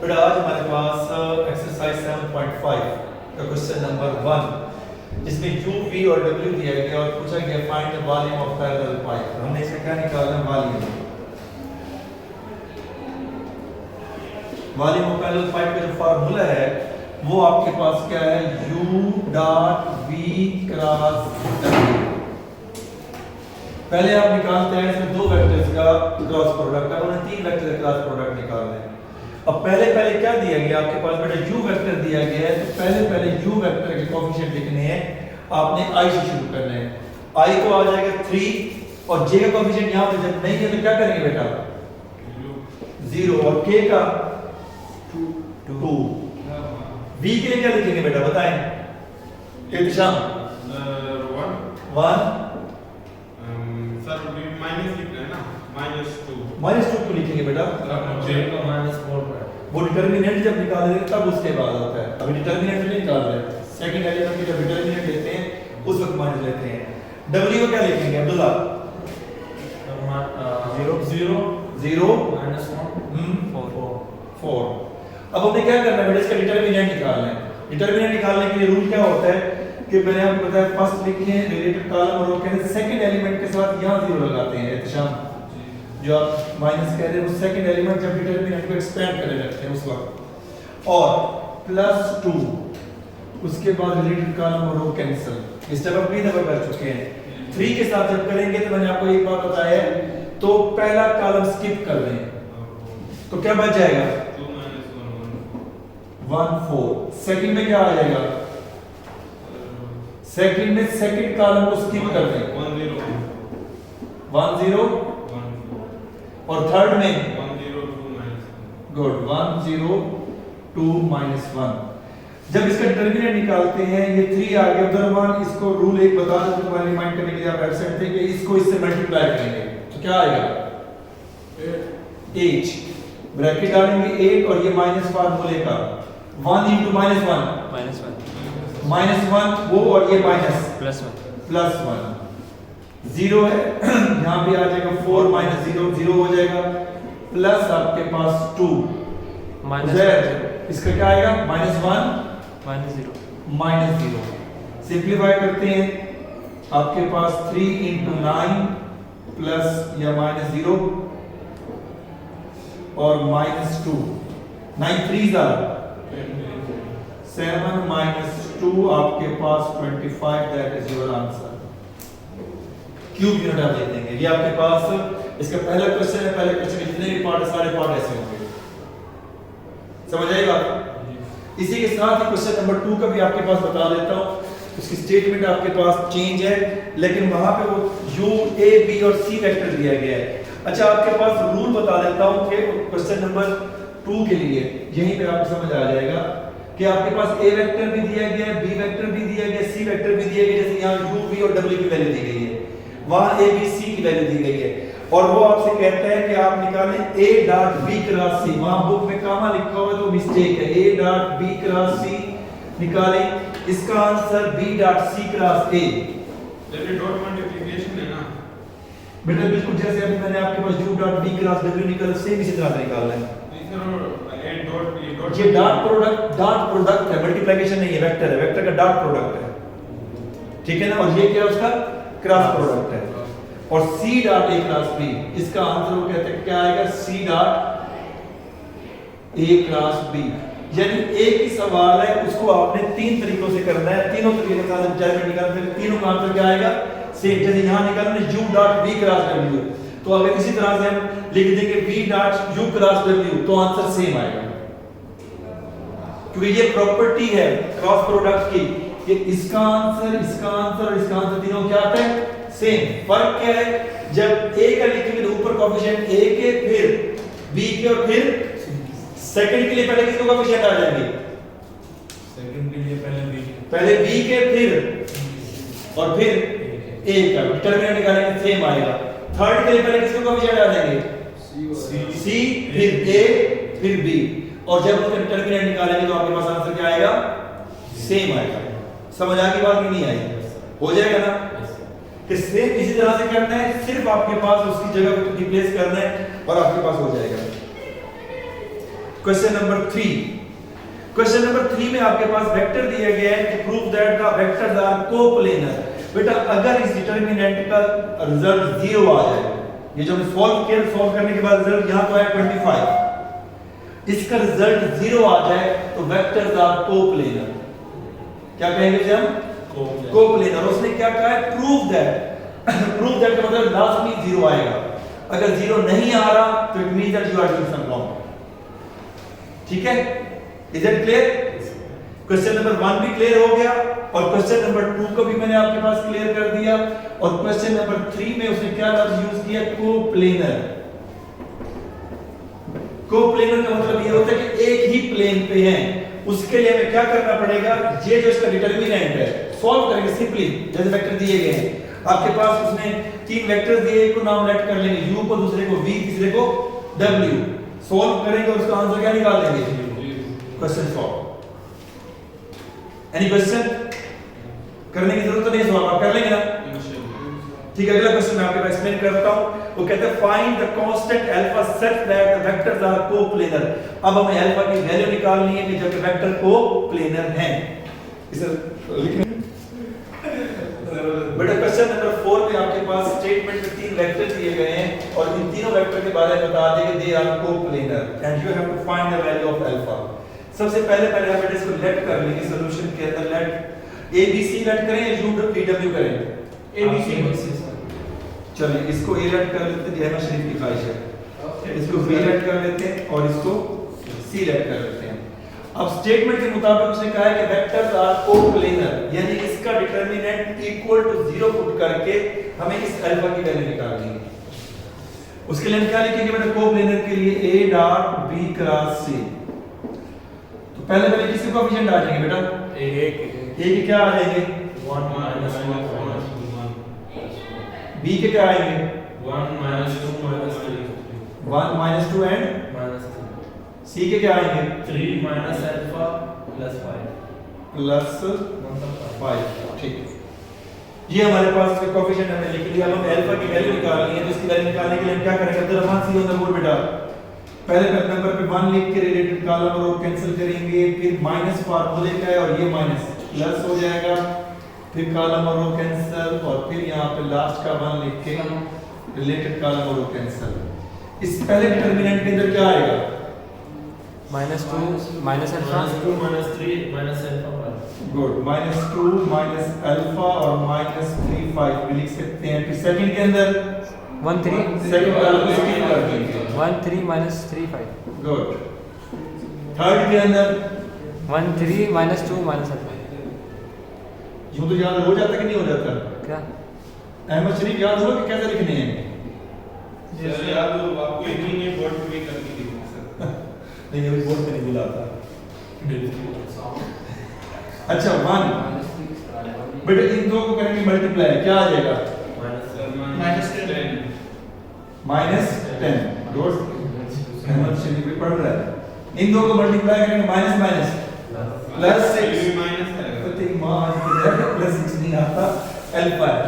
बेटा आज हमारे पास एक्सरसाइज 7.5 का क्वेश्चन नंबर 1 जिसमें u v और w दिया गया और पूछा गया find the volume of parallel pipe. हमने इसमें क्या निकालना है? वॉल्यूम ऑफ पैरेलल पाइप का जो फार्मूला है वो आपके पास क्या है? u dot v cross w। पहले आप निकालते हैं इसमें दो वेक्टर्स का क्रॉस प्रोडक्ट, अब उन्हें तीन वेक्टर का क्रॉस प्रोडक्ट निकालना है। अब पहले क्या दिया गया आपके पास? बेटा u वेक्टर दिया गया है, तो पहले u वेक्टर के कोएफिशिएंट लिखने हैं। आपने i से शुरू करना है। i को आ जाएगा 3 और j का कोएफिशिएंट यहां पे जब नहीं है तो क्या करेंगे बेटा? 0 और k का 2। v के लिए क्या लिखेंगे बेटा बताएं? इत्तिशाम 1 सर माइनस लिखना है ना, -2 क्यों लिखेंगे बेटा? j का -4 है। वो डिटरमिनेंट जब निकालेंगे तब उसके बाद आता है। अभी डिटरमिनेंट नहीं निकाल रहे, सेकंड एलिमेंट की जब डिटरमिनेंट लेते हैं उस वक्त माइनस लेते हैं। w को क्या लिखेंगे अब्दुल्ला? 0 4। अब हमने क्या करना है बेटा? इसका डिटरमिनेंट निकालना है। डिटरमिनेंट निकालने के लिए रूल क्या होता है कि मैंने आपको बताया फर्स्ट लिखिए रिलेटेड कॉलम और रो के सेकंड एलिमेंट के साथ यहां 0 लगाते हैं। इत्तिशाम जो आप माइनस कह रहे हैं वो सेकंड एलिमेंट जब डिटरमिनेंट को एक्सपेंड करने लगते हैं उस वक्त, और +2 उसके बाद रिलेटेड कॉलम और रो कैंसिल। इस स्टेप अपनी दफा कर चुके हैं। 3 के साथ जब करेंगे तो मैंने आपको एक बात बताया है, तो पहला कॉलम स्किप कर दें तो क्या बच जाएगा? 1 4। सेकंड में क्या आ जाएगा? सेकंड में सेकंड कॉलम को स्किप कर दें 1 0 और थर्ड में 1 0 2 गुड 1 0 2 -1। जब इसका डिटरमिनेंट निकालते हैं ये 3 आ गया उधर 1, इसको रूल एक बता दो तुम्हारे रिमाइंड करने के लिए आप एब्सेंट थे कि इसको इससे मल्टीप्लाई करेंगे तो क्या आएगा? 8 ब्रैकेट डालेंगे 8 और ये माइनस फार्मूले का 1 * -1 वो और ये माइनस +1 0 है यहां भी आ जाएगा 4 - 0 0 हो जाएगा, प्लस आपके पास 2 इसका क्या आएगा? -1 -0। सिंपलीफाई करते हैं आपके पास 3 × 9 प्लस या -0 और -2 9 3 7 - 2 आपके पास 25। That is your answer. Cube unit आप देख देंगे। ये आपके पास इसका पहला क्वेश्चन है। पहले क्वेश्चन के जितने भी पार्ट सारे पार्ट ऐसे होंगे, समझ आई बात? इसी के साथ ही क्वेश्चन नंबर 2 का भी आपके पास बता देता हूं। उसकी स्टेटमेंट आपके पास चेंज है लेकिन वहां पे वो u a b और c वेक्टर दिया गया है। अच्छा आपके पास रूल बता देता हूं कि क्वेश्चन नंबर 2 के लिए यहीं पे आपको समझ आ जाएगा कि आपके पास a वेक्टर भी दिया गया है, b वेक्टर भी दिया गया है, c वेक्टर भी दिया गया है। जैसे यहां u v और w की वैल्यू दी गई है, वहां a b c की वैल्यू दी गई है और वो आपसे कहता है कि आप निकालें a dot b cross c। वहां बुक में कॉमा लिखा हुआ है तो मिस्टेक है। a dot b cross c निकालें, इसका answer b dot c cross a। ये डॉट मल्टीप्लिकेशन है ना बेटा? बिल्कुल जैसे अभी मैंने आपके पास u dot b cross w निकाला सेम इसी तरह से निकालना है। ये डॉट प्रोडक्ट है, मल्टीप्लिकेशन नहीं है, वेक्टर है। वेक्टर का डॉट प्रोडक्ट है, ठीक है ना? और ये क्या उसका क्रॉस प्रोडक्ट है। और c dot a cross b, इसका आंसर वो कहते हैं क्या आएगा? c dot a cross b। यानी एक ही सवाल है, उसको आपने 3 तरीकों से करना है। तीनों तरीके के साथ जब निकालते हैं तीनों का आंसर क्या आएगा? सेम। जैसे यहां निकालना u dot b cross w, तो अगर इसी तरह से हम लिख देंगे b dot u cross w तो आंसर सेम आएगा, क्योंकि ये प्रॉपर्टी है क्रॉस प्रोडक्ट की। ये इसका आंसर और इसका आंसर तीनों क्या आता है? सेम। फर्क क्या है? जब a का लिखेंगे तो ऊपर कोएफिशिएंट a के, फिर b के और फिर सेकंड के लिए पहले किसके कोएफिशिएंट आ जाएंगे? सेकंड के लिए पहले b के फिर और फिर a का डिटरमिनेंट निकालेंगे सेम आएगा। थर्ड के लिए पहले किसके कोएफिशिएंट आ जाएंगे? c फिर a फिर b और जब उसका डिटरमिनेंट निकालेंगे तो आपके पास आंसर क्या आएगा? सेम आएगा। समझ आ गई बात कि नहीं आई? हो जाएगा ना? कि सेम इसी तरह से करना है, सिर्फ आपके पास उसकी जगह को रिप्लेस करना है और आपके पास हो जाएगा। Question number 3। क्वेश्चन नंबर 3 में आपके पास वेक्टर दिया गया है कि prove that the vectors are coplanar. बेटा अगर इस डिटरमिनेंट का रिजल्ट 0 आ जाए, ये जो हमने सॉल्व किया, सॉल्व करने के बाद रिजल्ट यहां तो आया 25, इसका रिजल्ट 0 आ जाए तो वेक्टर्स आर कोप्लेनर। क्या कहेंगे इसे हम? कोप्लेनर। उसने क्या कहा है? Prove that. प्रूव दैट का मतलब लास्ट में 0 आएगा। अगर 0 नहीं आ रहा तो it means that you are doing some wrong. ठीक है? Is it clear? Question number 1 भी क्लियर हो गया और क्वेश्चन नंबर 2 को भी मैंने आपके पास क्लियर कर दिया। और क्वेश्चन नंबर 3 में उसने क्या लफ्ज यूज किया? कोप्लेनर। कोप्लेनर का मतलब ये होता है कि एक ही प्लेन पे हैं। उसके लिए हमें क्या करना पड़ेगा? ये जो इसका डिटरमिनेंट है सॉल्व करेंगे सिंपली। जैसे वेक्टर दिए गए हैं आपके पास, उसने 3 वेक्टर दिए, एक को नाम लेट कर लेंगे u को, दूसरे को v, तीसरे को w। सॉल्व करेंगे और उसका आंसर क्या निकाल लेंगे? Question solve. Any question? करने की जरूरत तो नहीं, सॉल्व आप कर लेंगे ना? ठीक है, अगला क्वेश्चन मैं आपके पास एक्सप्लेन करता हूं। वो कहते हैं find the constant alpha such that the vectors are coplanar. अब हमें अल्फा की वैल्यू निकालनी है कि जब वेक्टर कोप्लेनर हैं। इसे लिखने बेटा क्वेश्चन नंबर 4 में आपके पास स्टेटमेंट में 3 वेक्टर दिए गए हैं और इन तीनों वेक्टर के बारे में बता देंगे they are coplanar and you have to find the value of alpha. सबसे पहले हम इसको लेट कर लेंगे सॉल्यूशन के अंदर। लेट ABC लेट करें या UW करें? ABC। चलिए इसको A लेट कर लेते हैं, जहमा शरीफ की ख्वाहिश है। इसको B लेट कर लेते हैं और इसको C लेट कर लेते हैं। अब स्टेटमेंट के मुताबिक उसने कहा है कि वेक्टर्स आर कोप्लेनर, यानी इसका डिटरमिनेंट इक्वल टू 0 पुट करके हमें इस अल्फा की वैल्यू निकालनी है। उसके लिए हम क्या लिखेंगे बेटा? कोप्लेनर के लिए A dot B cross C। तो पहले किसके कोएफिशिएंट आ जाएंगे बेटा? A के क्या आ जाएंगे? 1 minus 1 minus 1 B के क्या आएंगे? 1 minus 2 minus 3 1 minus 2 and minus 3 C के क्या आएंगे? 3 minus alpha plus 5 प्लस 5। ठीक, ये हमारे पास इसका कोएफिशिएंट हमने लिख लिया। अब हम अल्फा की वैल्यू निकालनी है, तो इसकी वैल्यू निकालने के लिए हम क्या करेंगे? Abdurrahman see on the board बेटा। पहले नंबर पे 1 लिख के रिलेटेड कॉलम और रो कैंसिल करेंगे, फिर माइनस फार्मूले का है और ये माइनस प्लस हो जाएगा, फिर कॉलम और रो कैंसिल और फिर यहाँ पे लास्ट का 1 लिख के रिलेटेड कॉलम और रो कैंसिल। इस पहले डिटरमिनेंट के अंदर क्या आएगा? -2 minus alpha 2 minus 3 minus alpha 5। Good, -2 minus alpha और -3 5 भी लिख सकते हैं। फिर सेकंड के अंदर 1 3 सेकंड कॉलम को स्किप कर देंगे। 1 3 minus 3 5 गुड, थर्ड के अंदर 1 3 minus 2 minus alpha। यूं तो याद हो जाता कि नहीं हो जाता? क्या अहमद शरीफ याद होगा कि कैसे लिखने हैं? सर याद हो आपको यकीन है बोर्ड पे भी करके दिखा सर। नहीं, अभी बोर्ड पे नहीं बुलाता। अच्छा 1 बेटा इन दो को करेंगे मल्टीप्लाई, क्या आ जाएगा? -10। गुड, अहमद शरीफ भी पढ़ रहा है। इन दो को मल्टीप्लाई करेंगे माइनस माइनस प्लस 6 माइनस है तो मान प्लस 6 नहीं आता, अल्फा है।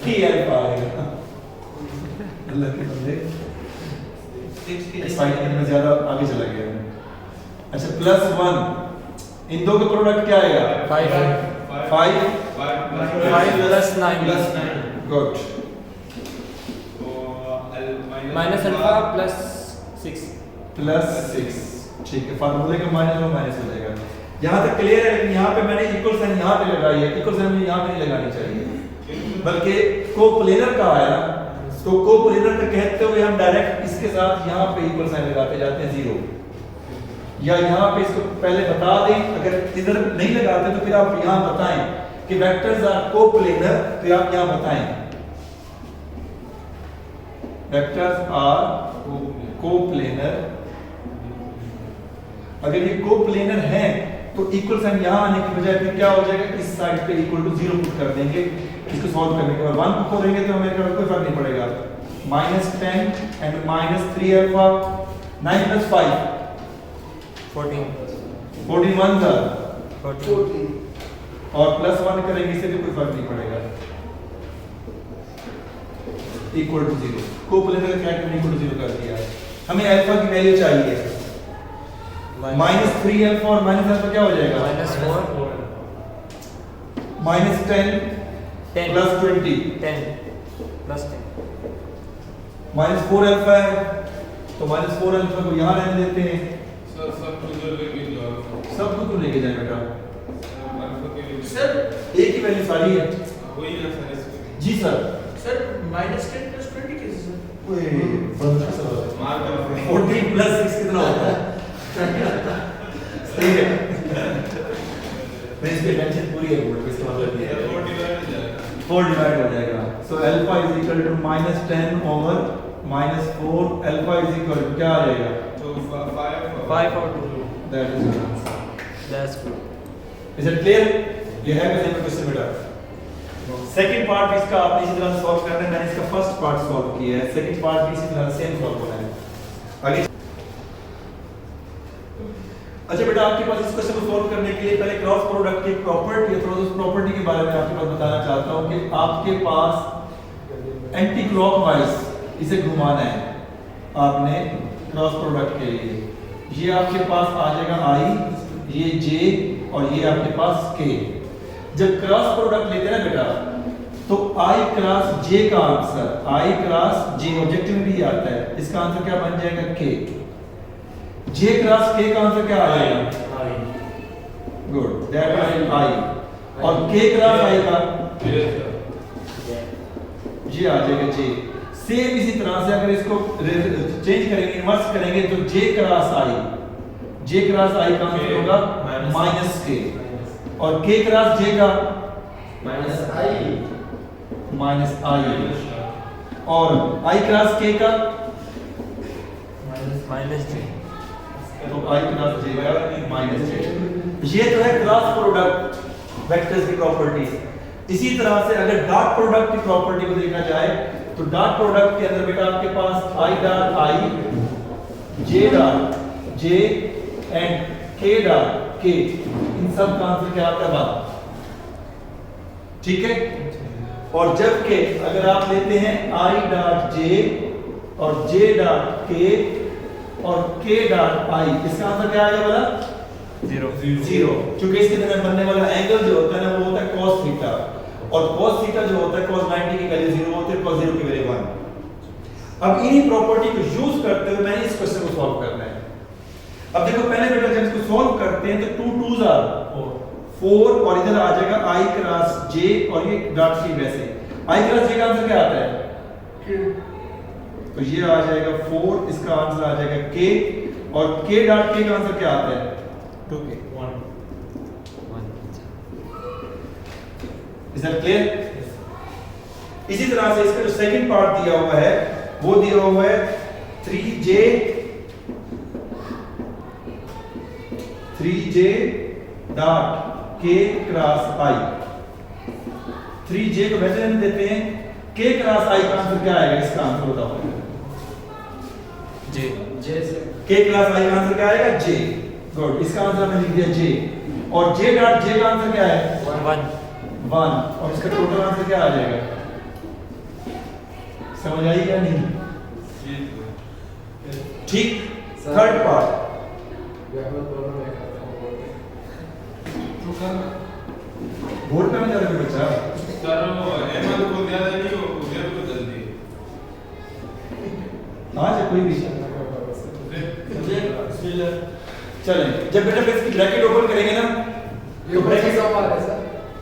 ठीक अल्फा आएगा। अल्लाह के बंदे एक्साइटमेंट में ज्यादा आगे चला गया। अच्छा +1 इन दो का प्रोडक्ट क्या आएगा? 5 5 plus 9 good, minus alpha plus 6 +6। ठीक है, फार्मूले का माइनस और माइनस हो जाएगा। यहाँ तक क्लियर है, लेकिन यहाँ पे मैंने इक्वल साइन यहाँ पे लगाई है, इक्वल साइन मुझे यहाँ पे नहीं लगानी चाहिए, बल्कि कोप्लेनर का आया तो कोप्लेनर का कहते हुए हम डायरेक्ट इसके साथ यहाँ पे इक्वल साइन लगाते जाते हैं 0, या यहाँ पे इसको पहले बता दें। अगर इधर नहीं लगाते तो फिर आप यहाँ बताएं कि वेक्टर्स आर कोप्लेनर, तो आप यहाँ बताएं वेक्टर्स आर कोप्लेनर। अगर ये कोप्लेनर है तो इक्वल साइन यहाँ आने की बजाय फिर क्या हो जाएगा? इस साइड पे इक्वल टू 0 पुट कर देंगे। इसको सॉल्व करने के बाद 1 को खोलेंगे तो हमें कोई फर्क नहीं पड़ेगा। -10 एंड -3 अल्फा 9 + 5 14 14 1 था 14 और +1 करेंगे इससे भी कोई फर्क नहीं पड़ेगा। इक्वल टू 0 कोप्लेनर क्या करने इक्वल टू 0 कर दिया है। हमें अल्फा की वैल्यू चाहिए माइनस 3 अल्फा और माइनस अल्फा क्या हो जाएगा? -4 minus 10 10 plus 20 10 plus 10 minus 4 alpha है तो माइनस 4 अल्फा को यहाँ रहने देते हैं, सर सब कुछ लेके जाओ सब कुछ तो लेके जाए बेटा। सर ए की वैल्यू सारी है। वही ना सर इसको जी सर। सर -10 + 20 कैसे सर? ओए बंद कर सर। मार कर 14 प्लस 6 कितना होता है? सही है। मैं इसकी टेंशन पूरी है बोर्ड इसका मतलब ये है 4 डिवाइड हो जाएगा 4 डिवाइड हो जाएगा। So alpha is equal to -10 over -4 alpha is equal to क्या आ जाएगा? तो 5 और 2 that is your answer. That's good. Is it clear? ये है वैसे में क्वेश्चन बेटा। सेकंड पार्ट भी इसका आपने इसी तरह सॉल्व करना है। मैंने इसका फर्स्ट पार्ट सॉल्व किया है, सेकंड पार्ट भी इसी तरह सेम सॉल्व होना है। आगे अच्छा बेटा, आपके पास इस क्वेश्चन को सॉल्व करने के लिए पहले क्रॉस प्रोडक्ट की प्रॉपर्टी या उस प्रॉपर्टी के बारे में आपके पास बताना चाहता हूं कि आपके पास एंटी क्लॉकवाइज इसे घुमाना है आपने क्रॉस प्रोडक्ट के लिए। ये आपके पास आ जाएगा i, ये j और ये आपके पास k। जब क्रॉस प्रोडक्ट लेते हैं ना बेटा तो i क्रॉस j का answer i cross j objective में भी आता है, इसका आंसर क्या बन जाएगा k। j क्रॉस k का आंसर क्या आ जाएगा? Good, that is i। और k क्रॉस i का ये आ जाएगा j। सेम इसी तरह से अगर इसको चेंज करेंगे, इन्वर्स करेंगे तो j क्रॉस i का आंसर होगा -k और k क्रॉस j का -i और i क्रॉस k का -j तो i क्रॉस j का -j। ये तो है क्रॉस प्रोडक्ट वेक्टर्स की प्रॉपर्टीज। इसी तरह से अगर डॉट प्रोडक्ट की प्रॉपर्टी को देखा जाए तो डॉट प्रोडक्ट के अंदर बेटा आपके पास i dot i, j dot j and k dot k, इन सब का आंसर क्या आता है? 1। ठीक है। और जबकि अगर आप लेते हैं i डॉट j और j डॉट k और k डॉट i, इसका आंसर क्या आएगा बोला? 0 0। क्योंकि इसके अंदर बनने वाला एंगल जो होता है ना वो होता है cos थीटा, और cos थीटा जो होता है cos 90 की वैल्यू 0 होती है, cos 0 की वैल्यू 1। अब इन्हीं प्रॉपर्टी को यूज करते हुए मैंने इस क्वेश्चन को सॉल्व करना है। अब देखो पहले बेटा जब इसको सॉल्व करते हैं तो 2 2s आर 4 और इधर आ जाएगा i क्रॉस j और ये डॉट c। वैसे i क्रॉस j का आंसर क्या आता है? तो ये आ जाएगा 4, इसका आंसर आ जाएगा k और k डॉट k का आंसर क्या आता है? 2k। Is that clear? इसी तरह से इसका जो सेकंड पार्ट दिया हुआ है वो दिया हुआ है 3j dot k cross i। 3j को वैसे हम देते हैं, k क्रॉस i का आंसर क्या आएगा? इसका आंसर बताओ। j k क्रॉस i का आंसर क्या आएगा? j। गुड, इसका आंसर हमने लिख दिया j। और j डॉट j का आंसर क्या है? 1 और इसका टोटल आंसर क्या आ जाएगा? समझ आई क्या नहीं? ठीक। थर्ड पार्ट बोर्ड पे में जा रहे बच्चा। सर वो अहमद को ज्यादा नहीं हो उधर को जल्दी आज कोई भी चलें। जब बेटा इसकी ब्रैकेट ओपन करेंगे ना तो ब्रैकेट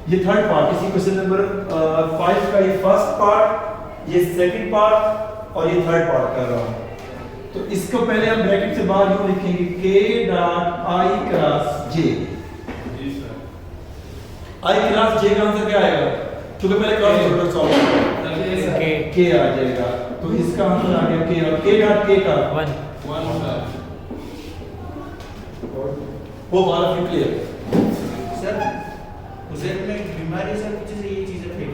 ये थर्ड पार्ट, इसी क्वेश्चन नंबर 5 का ये फर्स्ट पार्ट, ये सेकंड पार्ट और ये थर्ड पार्ट कर रहा हूं। तो इसको पहले हम ब्रैकेट से बाहर यूं लिखेंगे k dot i cross j। जी सर i क्रॉस j का आंसर क्या आएगा? क्योंकि पहले क्रॉस प्रोडक्ट सॉल्व k आ जाएगा, तो इसका आंसर आ गया k और k डॉट k का 1 वो वाला क्लियर। सर उसे में बीमारी सर पीछे से ये चीजें फेंक